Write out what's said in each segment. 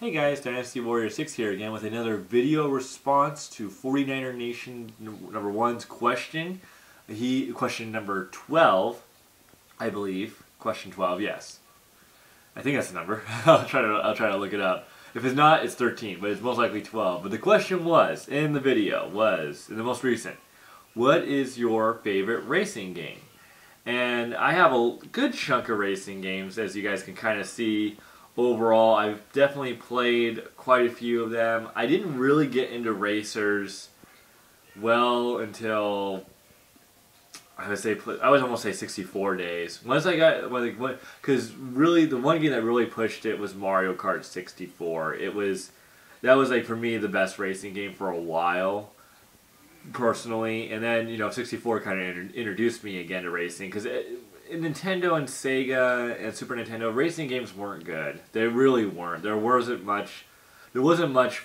Hey guys, Dynasty Warrior 6 here again with another video response to 49er Nation number 1's question. Question number 12, I believe. Question 12, yes. I think that's the number. I'll try to look it up. If it's not, it's 13, but it's most likely 12. But the question was, in the video, in the most recent, what is your favorite racing game? And I have a good chunk of racing games, as you guys can kind of see. Overall, I've definitely played quite a few of them. I didn't really get into racers well until I would almost say 64 days. Once I got, because really the one game that really pushed it was Mario Kart 64. That was like for me the best racing game for a while, personally. And then 64 kind of introduced me again to racing because Nintendo and Sega and Super Nintendo racing games weren't good. They really weren't. There wasn't much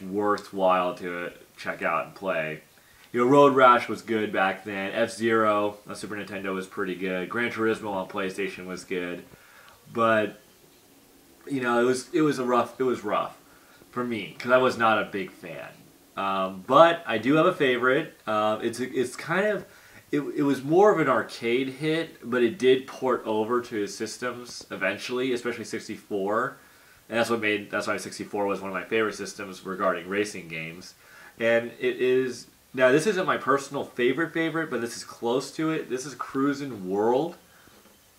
worthwhile to check out and play. Road Rash was good back then. F-Zero on Super Nintendo was pretty good. Gran Turismo on PlayStation was good, but it was rough for me because I was not a big fan. But I do have a favorite. It was more of an arcade hit, but it did port over to systems eventually, especially 64. And that's why 64 was one of my favorite systems regarding racing games. And now this isn't my personal favorite, but this is close to it. This is Cruisin' World.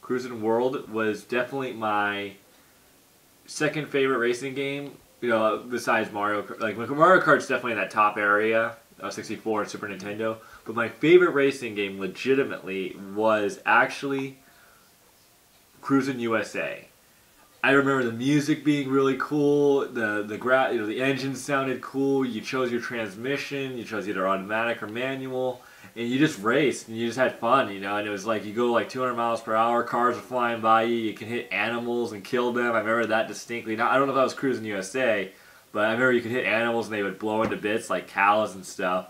Cruisin' World was definitely my second favorite racing game, besides Mario Kart. Like Mario Kart's definitely in that top area. 64 and Super Nintendo, but my favorite racing game legitimately was actually Cruisin' USA. I remember the music being really cool, the engine sounded cool, you chose your transmission, you chose either automatic or manual, and you just raced, and you just had fun, and it was like you go like 200 miles per hour, cars are flying by you, you can hit animals and kill them. I remember that distinctly. Now, I don't know if that was Cruisin' USA, but I remember you could hit animals and they would blow into bits like cows and stuff.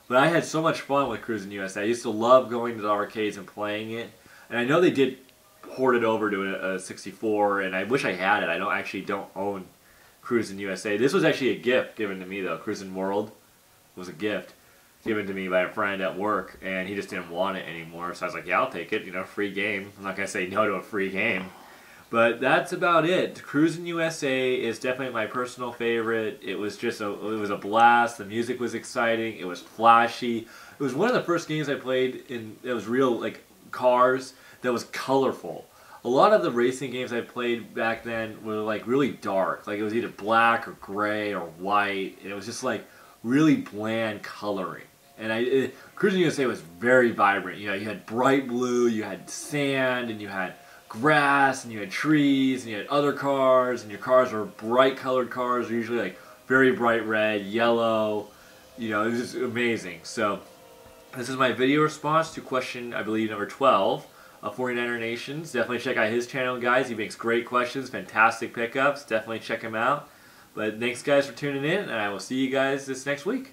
But I had so much fun with Cruisin' USA. I used to love going to the arcades and playing it. And I know they did port it over to a 64, and I wish I had it. I don't own Cruisin' USA. This was actually a gift given to me though. Cruisin' World was a gift given to me by a friend at work, and he just didn't want it anymore. So I was like, yeah, I'll take it. Free game. I'm not going to say no to a free game. But that's about it. Cruisin' USA is definitely my personal favorite. It was a blast. The music was exciting. It was flashy. It was one of the first games I played that was real, like, cars, that was colorful. A lot of the racing games I played back then were like really dark. Like it was either black or gray or white. And it was just like really bland coloring. And Cruisin' USA was very vibrant. You had bright blue, you had sand, and you had grass, and you had trees, and you had other cars, and your cars were bright colored cars, usually like very bright red, yellow. It was just amazing. So this is my video response to question, I believe, number 12 of 49er Nations. Definitely check out his channel, guys. He makes great questions, fantastic pickups. Definitely check him out. But thanks, guys, for tuning in, and I will see you guys this next week.